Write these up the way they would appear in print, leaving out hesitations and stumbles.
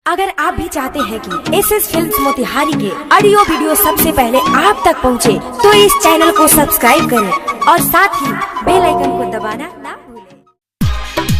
अगर आप भी चाहते हैं कि एसएस फिल्म्स मोतिहारी के ऑडियो वीडियो सबसे पहले आप तक पहुंचे, तो इस चैनल को सब्सक्राइब करें और साथ ही बेल आइकन को दबाना ना भूलें।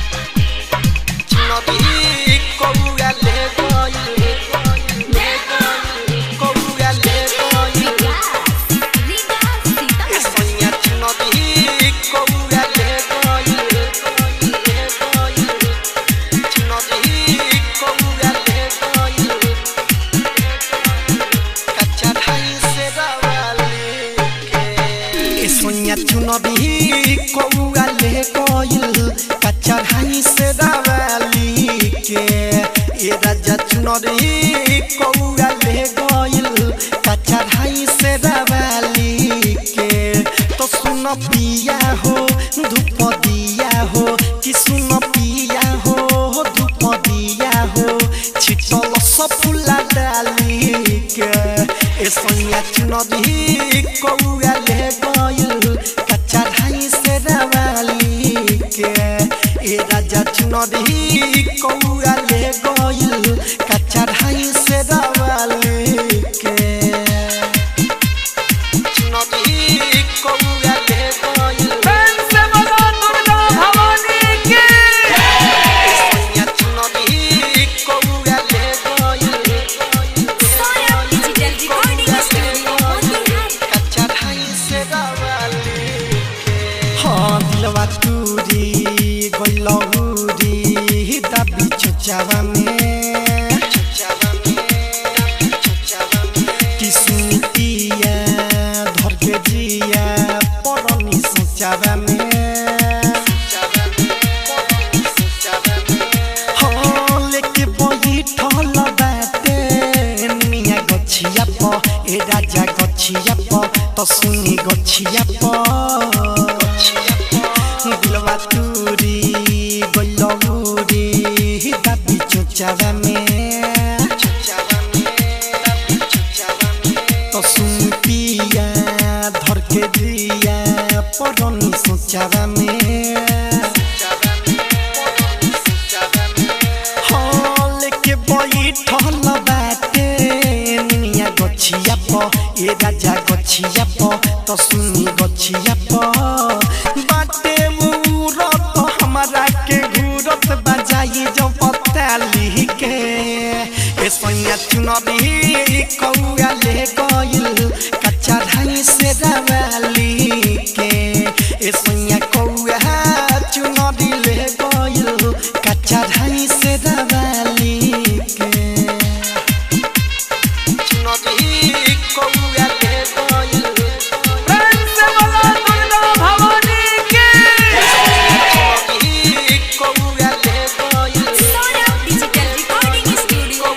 चुनबी कौआ ले गइल कच्चा ढाई से दावली के ए राजा चुनबी कौआ ले गइल कच्चा ढाई से दावली के तो सुन पिया हो धूप दिया हो कि सुन पिया हो धूप दिया हो छिटल सब फूला डाली के ए सोनिया चुनबी कौआ ले गइल चुनरी कौआ ले गइल कच्चा ढाई से दावली के चुनरी कौआ ले गइल से बना दुर्गा भवानी के सोनिया चुनरी कौआ ले गइल सोया डिजिटल रिकॉर्डिंग स्टूडियो कच्चा ढाई से दावली के हां दिलवा टूरी गइल चुचावा में कि सुनतिया धर के जिया परनी सोचावा में हाँ लेके बैठल बाटे मिया गछिया प ए राजा गछिया प तो सुनी गछिया प दिलवा टूरी गइलौरी चुचावा में तो सुन पिया धर के दिया परनी सोचावा में हाँ लेके बैठल बाटे मिया गछिया प ए राजा गछिया प तो सुनी गछिया प बाटे मुरत हमारा के घूरत बजाई जब पताली के ए सोनिया चुनरी कौआ ले गइल कच्चा ढाई से दावली के ए सोनिया कौआ चुनरी ले गइल कच्चा ढाई से दावली के चुनरी कौआ ले गइल से बना दुर्गा भवानी के चुनरी कौआ ले गइल सोया डिजिटल रिकॉर्डिंग स्टूडियो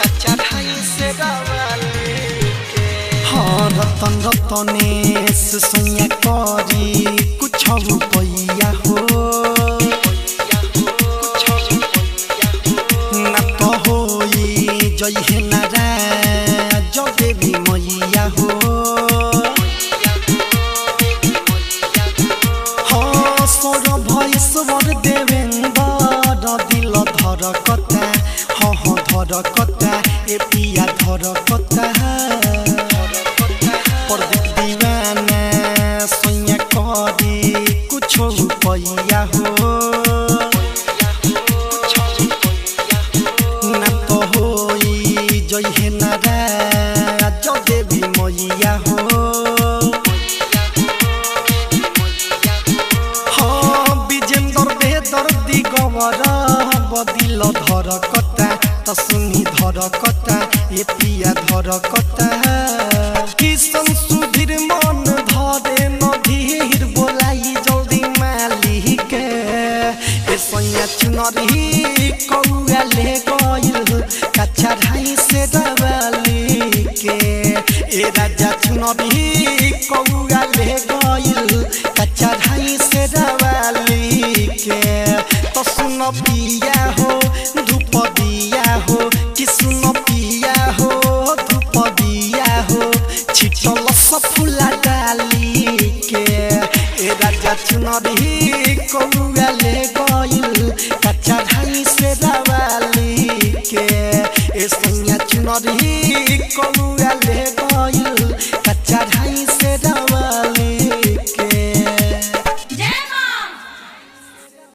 कच्चा ढाई से दावली के हाँ रतन रतनेश सोनिया करी कुछ रुपैया हो ना तो होई जय हे नारा जो देवी मैया हो हाँ सोर भैश्वर देवेंद्र दिल धर कता हाँ धर कता ए पिया धर कता प्रदीप दीवाना सोनिया करी कुछ रुपैया हो ना तो होई जय हे नारा जो देवी मैया हो हाँ विजेंद्र बेदर दिगवर बदिल धर कता तो सुनी धर कता ए पिया धर कता किशन सुधीर मन धरे नधीर बोलाई जल्दी माली के ए सोनिया चुनरी कौआ ले गइल कच्चा ढाई से दावली के ए राजा चुनरी कौआ ले गइल कच्चा ढाई से दावली के तो सुन पिया हो धूप दिया हो कि सुन पिया हो धूप दिया हो छिटल सब फूला डाली के ए राजा चुनरी कौआ ले गइल कच्चा ढाई से दावली चुनरी कलुआ ले गइल